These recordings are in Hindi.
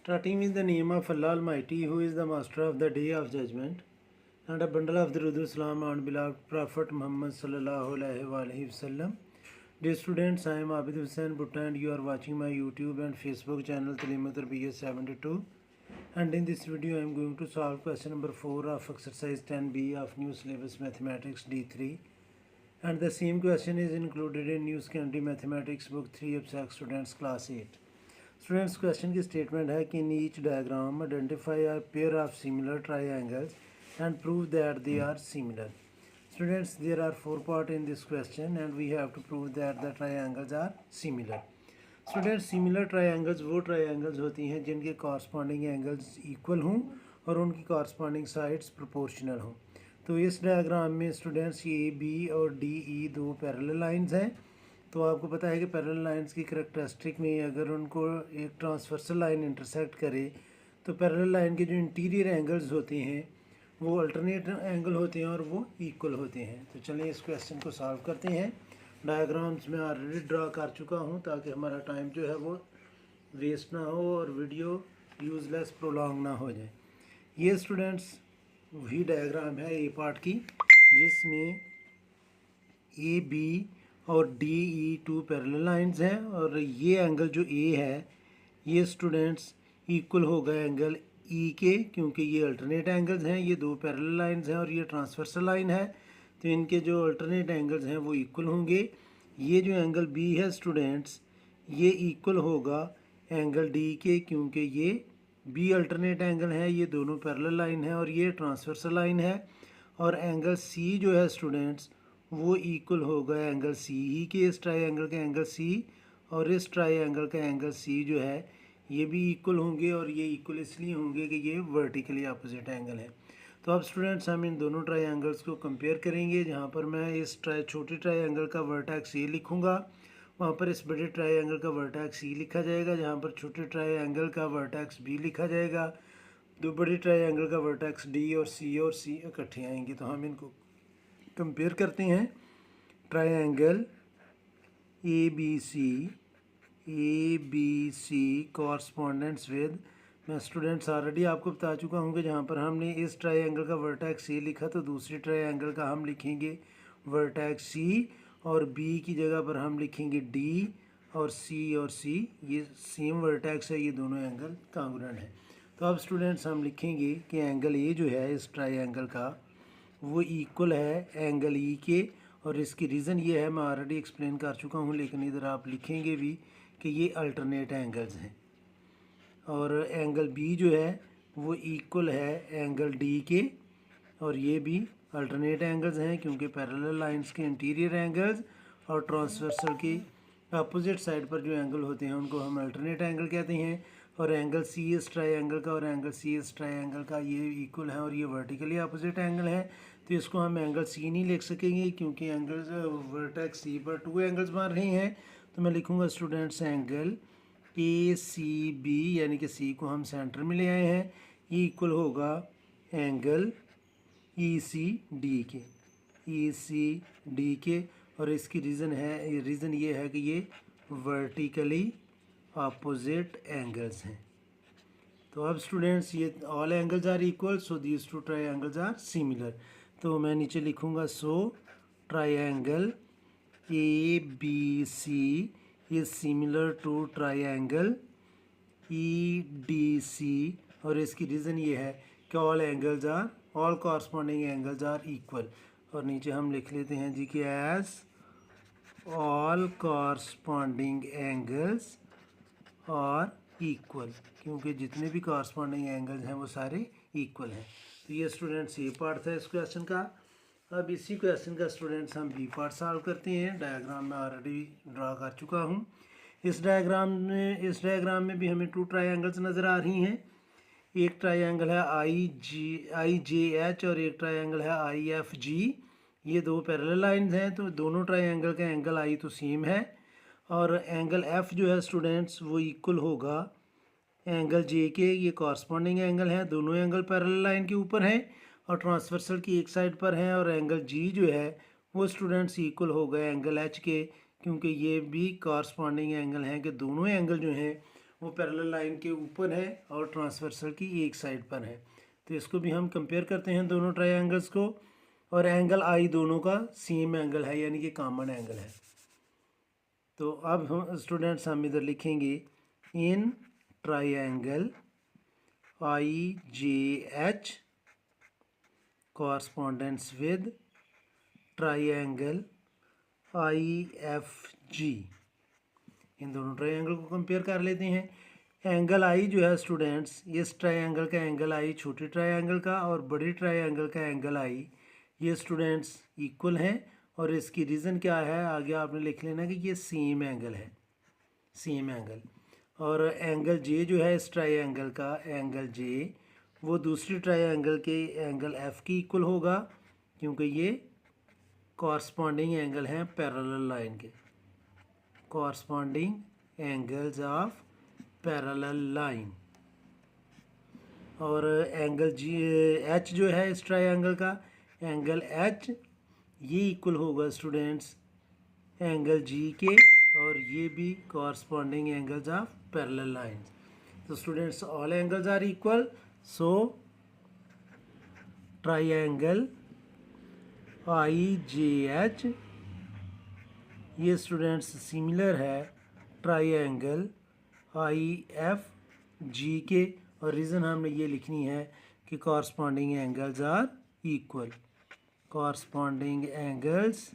Starting in the name of Allah Almighty, who is the master of the day of judgment, and a bundle of Durud Salam on beloved Prophet Muhammad sallallahu alaihi wasallam. Dear students, I am Abid Hussain Bhutta and you are watching my YouTube and Facebook channel Talimat Tarbiyat 72. And in this video, I am going to solve question number 4 of exercise 10B of new syllabus mathematics D3. And the same question is included in New Secondary Mathematics book 3 of Abstract Students class 8. Students question की स्टेटमेंट है कि in each diagram identify a pair of similar triangles and prove that they are similar. Students, there are 4 part in this question and we have to prove that the triangles are similar. Students, similar triangles वो ट्रायंगल्स होती हैं जिनके कॉरस्पॉन्डिंग एंगल्स इक्वल हों और उनकी कॉरस्पॉन्डिंग साइड्स प्रोपोर्शनल हों. तो इस डायग्राम में स्टूडेंट्स ये बी और डी ई दो पैरेलल लाइंस हैं. तो आपको पता है कि पैरेलल लाइंस की करैक्टरिस्टिक में अगर उनको एक ट्रांसवर्सल लाइन इंटरसेक्ट करे तो पैरेलल लाइन के जो इंटीरियर एंगल्स होते हैं वो अल्टरनेट एंगल होते हैं और वो इक्वल होते हैं. तो चलिए इस क्वेश्चन को सॉल्व करते हैं. डायग्राम्स में ऑलरेडी ड्रा कर चुका हूँ ताकि हमारा टाइम जो है वो वेस्ट ना हो और वीडियो यूज़लेस प्रोलॉन्ग ना हो जाए. ये स्टूडेंट्स वही डायग्राम है ए पार्ट की जिसमें ए बी और D E two parallel lines हैं और ये एंगल जो ए है ये स्टूडेंट्स इक्वल होगा एंगल ई के, क्योंकि ये अल्टरनेट एंगल्स हैं. ये दो पैरेलल लाइंस हैं और ये ट्रांसवर्सल लाइन है तो इनके जो अल्टरनेट एंगल्स हैं वो इक्वल होंगे. ये जो एंगल बी है स्टूडेंट्स ये इक्वल होगा एंगल डी के, क्योंकि ये बी अल्टरनेट एंगल है, ये दोनों पैरेलल लाइन है और ये ट्रांसवर्सल लाइन है. और एंगल सी जो है स्टूडेंट्स वो इक्वल होगा एंगल सी ही के, इस ट्रायंगल का एंगल सी और इस ट्रायंगल का एंगल सी जो है ये भी इक्वल होंगे. और ये इक्वल इसलिए होंगे कि ये वर्टिकली अपोजिट एंगल है. तो अब स्टूडेंट्स हम इन दोनों ट्रायंगल्स को कंपेयर करेंगे. जहाँ पर मैं इस छोटे ट्रायंगल का वर्टेक्स ए लिखूँगा वहाँ पर इस बड़े ट्रायंगल का वर्टेक्स सी लिखा जाएगा. जहाँ पर छोटे ट्रायंगल का वर्टेक्स बी लिखा जाएगा. दो बड़े ट्रायंगल का वर्टेक्स डी और सी इकट्ठे आएंगे. तो हम इनको कंपेयर करते हैं. Triangle A B C correspondents with, मैं स्टूडेंट्स ऑलरेडी आपको बता चुका हूँ कि जहाँ पर हमने इस ट्रायंगल का वर्टेक्स ए लिखा तो दूसरी ट्रायंगल का हम लिखेंगे वर्टेक्स सी और बी की जगह पर हम लिखेंगे डी और सी ये सेम वर्टेक्स है, ये दोनों एंगल कांग्रुएंट है. तो अब स्टूडेंट्स हम लिखेंगे कि एंगल ए जो है इस ट्रायंगल का वो इक्वल है एंगल ई के. और इसकी रीज़न ये है, मैं ऑलरेडी एक्सप्लेन कर चुका हूँ, लेकिन इधर आप लिखेंगे भी कि ये अल्टरनेट एंगल्स हैं. और एंगल बी जो है वो इक्वल है एंगल डी के और ये भी अल्टरनेट एंगल्स हैं, क्योंकि पैरेलल लाइंस के इंटीरियर एंगल्स और ट्रांसवर्सल की अपोजिट साइड पर जो एंगल होते हैं उनको हम अल्टरनेट एंगल कहते हैं. और एंगल सी इस ट्रायंगल का और एंगल सी इस ट्रायंगल का ये इक्वल है और ये वर्टिकली अपोजिट एंगल है. तो इसको हम एंगल सी नहीं लिख सकेंगे क्योंकि एंगल्स वर्टेक्स सी पर टू एंगल्स मार रहे हैं. तो मैं लिखूँगा students angle A C B, यानी कि सी को हम सेंटर में ले आए हैं, ये इक्वल होगा एंगल ई सी डी के. और इसकी रीज़न ये है कि ये वर्टिकली अपोजिट एंगल्स हैं. तो अब स्टूडेंट्स ये all angles are equal, so these two triangles are similar. तो मैं नीचे लिखूँगा so triangle A B C is similar to triangle E D C. और इसकी रीज़न ये है कि all corresponding angles are equal. और नीचे हम लिख लेते हैं जी कि as all corresponding angles are equal, क्योंकि जितने भी कॉरस्पॉन्डिंग एंगल्स हैं वो सारे इक्वल हैं. तो ये स्टूडेंट्स ये पार्ट था इस क्वेश्चन का. अब इसी क्वेश्चन का स्टूडेंट्स हम बी पार्ट सॉल्व करते हैं. डायग्राम में ऑलरेडी ड्रा कर चुका हूँ. इस डायग्राम में भी हमें टू ट्रायंगल्स नज़र आ रही हैं. एक ट्रायंगल है आई जे एच और एक ट्रायंगल है आई एफ जी. ये दो पैरेलल लाइंस हैं तो दोनों ट्रायंगल का एंगल आई तो सेम है. और एंगल एफ जो है स्टूडेंट्स वो इक्वल होगा एंगल जे के. ये कॉरस्पॉन्डिंग एंगल है, दोनों एंगल पैरेलल लाइन के ऊपर हैं और ट्रांसवर्सल की एक साइड पर हैं. और एंगल जी जो है वो स्टूडेंट्स इक्वल होगा एंगल एच के, क्योंकि ये भी कॉरस्पॉन्डिंग एंगल हैं कि दोनों एंगल जो हैं वो पैरेलल लाइन के ऊपर है और ट्रांसवर्सल की एक साइड पर है। तो इसको भी हम कंपेयर करते हैं दोनों ट्रायंगल्स को, और एंगल आई दोनों का सेम एंगल है, यानी कि कॉमन एंगल है। तो अब हम स्टूडेंट्स हम इधर लिखेंगे in triangle I J H correspondence with triangle I F G. इन दोनों ट्रायंगल को कंपेयर कर लेते हैं। एंगल आई जो है स्टूडेंट्स, इस ट्रायंगल का एंगल आई छोटे ट्रायंगल का और बड़ी ट्रायंगल का एंगल आई, ये स्टूडेंट्स इक्वल हैं। और इसकी रीज़न क्या है आगे आपने लिख लेना कि ये सेम एंगल है, सेम एंगल। और एंगल जे जो है इस ट्रायंगल का एंगल जे वो दूसरी ट्रायंगल के एंगल एफ की इक्वल होगा, क्योंकि ये कॉरस्पॉन्डिंग एंगल हैं पैरेलल लाइन के, corresponding angles of parallel line. और एंगल जी एच जो है इस ट्रायंगल का एंगल एच ये इक्वल होगा स्टूडेंट्स एंगल जी के, और ये भी corresponding angles of parallel lines. तो students all angles are equal, so triangle I J H ये स्टूडेंट्स सिमिलर है ट्रायंगल आई एफ जी के। और रीज़न हमने ये लिखनी है कि corresponding angles are equal, corresponding angles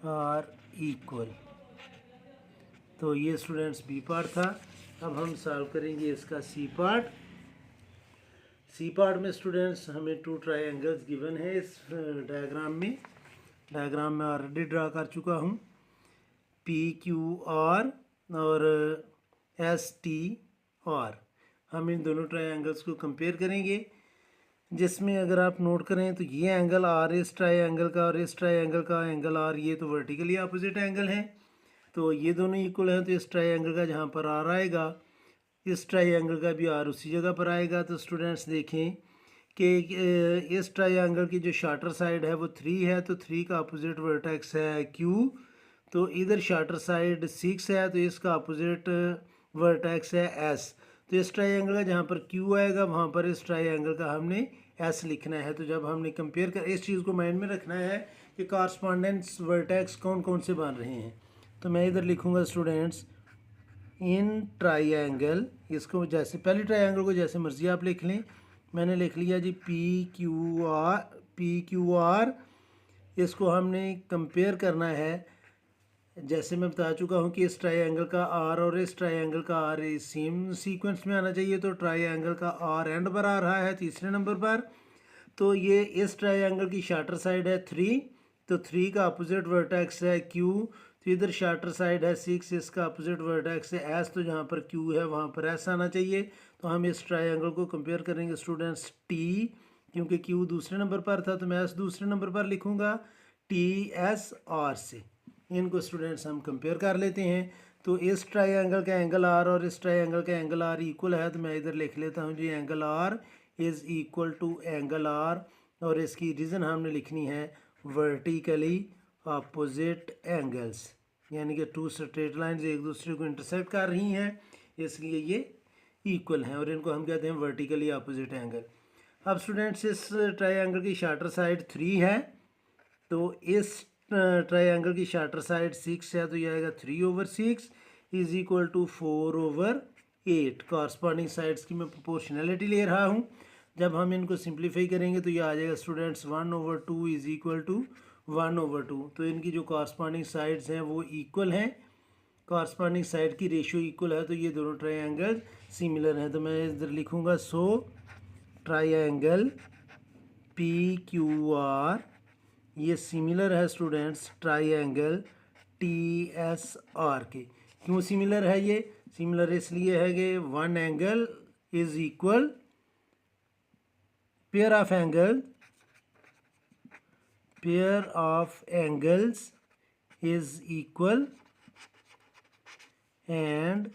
are equal. तो ये स्टूडेंट्स बी पार्ट था। अब हम सॉल्व करेंगे इसका सी पार्ट। सी पार्ट में स्टूडेंट्स हमें टू ट्रायंगल्स गिवन है इस डायग्राम में। डायग्राम में ऑलरेडी ड्रा कर चुका हूँ, पी क्यू आर और एस टी आर। हम इन दोनों ट्रायंगल्स को कंपेयर करेंगे, जिसमें अगर आप नोट करें तो ये एंगल आर इस ट्रायंगल का और इस ट्रायंगल का एंगल आर ये तो वर्टिकली अपोजिट एंगल है, तो ये दोनों इक्वल हैं। तो इस ट्रायंगल का जहाँ पर आर आएगा इस ट्रायंगल का भी आर उसी जगह पर आएगा। तो स्टूडेंट्स देखें कि इस ट्रायंगल की जो शॉर्टर साइड है वो 3 है, तो 3 का अपोजिट वर्टेक्स है क्यू। तो इधर शॉर्टर साइड 6 है, तो इसका अपोजिट वर्टेक्स है एस। तो इस ट्रायंगल का जहाँ पर क्यू आएगा वहाँ पर इस ट्रायंगल का हमने एस लिखना है। तो जब हमने कंपेयर कर, इस चीज़ को माइंड में रखना है कि कॉरस्पॉन्डेंस वर्टेक्स कौन कौन से बन रहे हैं। तो मैं इधर लिखूँगा स्टूडेंट्स इन ट्रायंगल, इसको जैसे पहले ट्रायंगल को जैसे मर्जी आप लिख लें, मैंने लिख लिया जी पी क्यू आर। इसको हमने कंपेयर करना है, जैसे मैं बता चुका हूँ कि इस ट्रायंगल का आर और इस ट्रायंगल का आर सेम सीक्वेंस में आना चाहिए। तो ट्रायंगल का आर एंड पर आ रहा है तीसरे नंबर पर। तो ये इस ट्रायंगल की शॉर्टर साइड है 3, तो 3 का अपोजिट वर्टेक्स है क्यू। तो इधर शॉर्टर साइड है 6, इसका अपोजिट वर्टेक्स है एस। तो जहाँ पर क्यू है वहाँ पर एस आना चाहिए। तो हम इस ट्रायंगल को कंपेयर करेंगे स्टूडेंट्स टी, क्योंकि क्यू दूसरे नंबर पर था तो मैं एस दूसरे नंबर पर लिखूँगा टी एस आर से। इनको स्टूडेंट्स हम कंपेयर कर लेते हैं। तो इस ट्रायंगल का एंगल आर और इस ट्रायंगल का एंगल आर इक्वल है, तो मैं इधर लिख लेता हूँ G angle R is equal to angle R. और इसकी रीज़न हमने लिखनी है वर्टिकली अपोजिट एंगल्स, यानी कि टू स्ट्रेट लाइंस एक दूसरे को इंटरसेक्ट कर रही हैं, इसलिए ये इक्वल हैं और इनको हम कहते हैं वर्टिकली अपोजिट एंगल। अब स्टूडेंट्स इस ट्रायंगल की शॉर्टर साइड 3 है, तो इस ट्रायंगल की शॉर्टर साइड 6 है, तो ये आएगा 3/6 is equal to 4/8। Corresponding sides की मैं प्रोपोर्शनैलिटी ले रहा हूँ। जब हम इनको सिंप्लीफाई करेंगे तो ये आ जाएगा स्टूडेंट्स 1/2 इज इक्वल टू 1/2। तो इनकी जो कॉरस्पॉन्डिंग साइड्स हैं वो इक्वल हैं, कॉरस्पॉन्डिंग साइड की रेशियो इक्वल है, तो ये दोनों ट्रायंगल सिमिलर हैं। तो मैं इधर लिखूँगा so triangle P Q R ये सिमिलर है students triangle T S R के। क्यों सिमिलर है? ये सिमिलर इसलिए है कि one angle is equal, pair of angles is equal and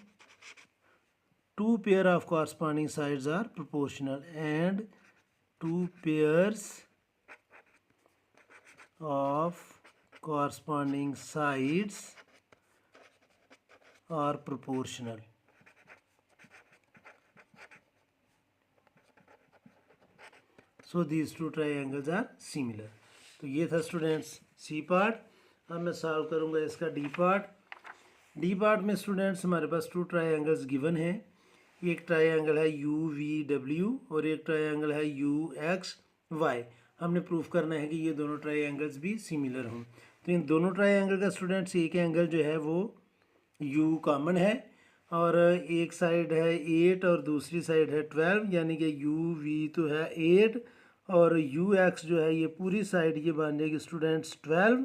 two pair of corresponding sides are proportional, and two pairs of corresponding sides are proportional. So these two triangles are similar. तो ये था स्टूडेंट्स सी पार्ट। अब मैं सॉल्व करूँगा इसका डी पार्ट। डी पार्ट में स्टूडेंट्स हमारे पास टू ट्राइंगल्स गिवन है। एक ट्राइंगल है यू वी डब्ल्यू और एक ट्राइंगल है यू एक्स वाई। हमने प्रूफ करना है कि ये दोनों ट्राइंगल्स भी सिमिलर हों। तो इन दोनों ट्राइंगल का स्टूडेंट्स एक एंगल जो है वो यू कॉमन है और एक साइड है 8 और दूसरी साइड है 12, यानी कि यू वी तो है 8 और यू एक्स जो है ये पूरी साइड ये बन जाएगी students 12।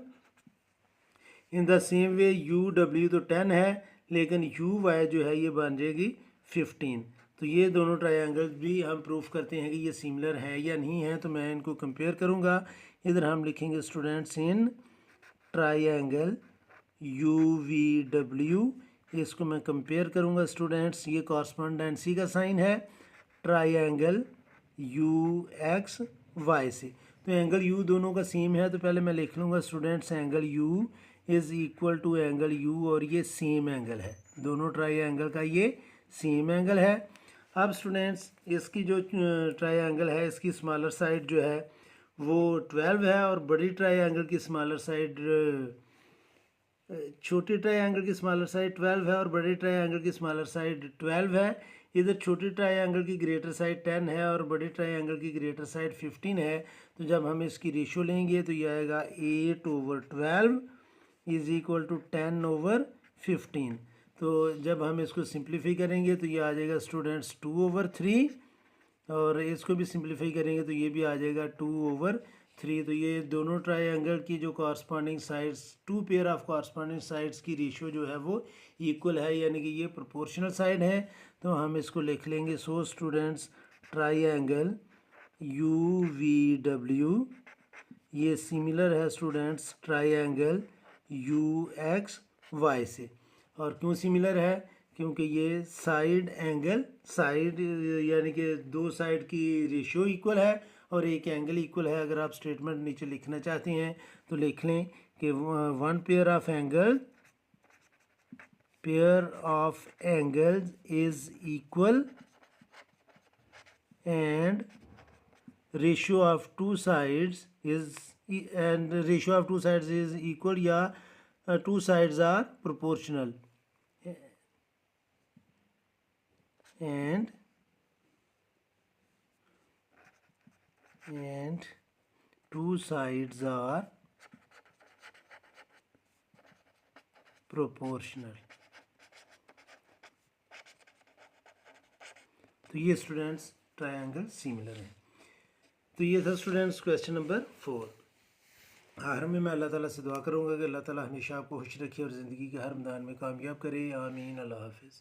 In the same way U W तो 10 है लेकिन यू वाई जो है ये बन जाएगी 15। तो ये दोनों ट्रायंगल्स भी हम प्रूफ करते हैं कि ये सिमिलर हैं या नहीं हैं। तो मैं इनको कंपेयर करूँगा। इधर हम लिखेंगे students in triangle U V W, इसको मैं कंपेयर करूँगा स्टूडेंट्स। ये कॉरस्पॉन्डेंसी का साइन है ट्रायंगल यू एक्स वाई से। तो एंगल यू दोनों का सेम है तो पहले मैं लिख लूँगा students angle U is equal to angle U और ये सेम एंगल है, दोनों ट्रायंगल का ये सेम एंगल है। अब स्टूडेंट्स इसकी जो ट्रायंगल है इसकी स्मॉलर साइड जो है वो 12 है और बड़ी ट्रायंगल की स्मॉलर साइड छोटी ट्रायंगल की स्मॉलर साइड 12 है और बड़ी ट्रायंगल की स्मॉलर साइड 12 है। इधर छोटी ट्रायंगल की ग्रेटर साइड 10 है और बड़ी ट्रायंगल की ग्रेटर साइड 15 है। तो जब हम इसकी रेशियो लेंगे तो ये आएगा 8/12 इज इक्वल टू 10/15। तो जब हम इसको सिंप्लीफाई करेंगे तो ये आ जाएगा स्टूडेंट्स 2/3 और इसको भी सिंप्लीफाई करेंगे तो ये भी आ जाएगा 2/3। तो ये दोनों ट्रायंगल की जो corresponding sides, two pair of corresponding sides की रेशियो जो है वो इक्वल है, यानी कि ये प्रोपोर्शनल साइड है। तो हम इसको लिख लेंगे so students triangle U V W ये सिमिलर है students triangle U X Y से। और क्यों सिमिलर है? क्योंकि ये साइड एंगल साइड यानी कि दो साइड की रेशियो इक्वल है और एक एंगल इक्वल है। अगर आप स्टेटमेंट नीचे लिखना चाहते हैं तो लिख लें कि one pair of angles is equal and ratio of two sides is equal या two sides are proportional and two sides are proportional। तो ये स्टूडेंट्स ट्रायंगल सिमिलर है। तो ये था स्टूडेंट्स क्वेश्चन नंबर 4। आखिर में मैं अल्लाह ताला से दुआ करूँगा कि अल्लाह ताला हमेशा आपको खुश रखे और ज़िंदगी के हर मैदान में कामयाब करे। आमीन। अल्लाह हाफिज़।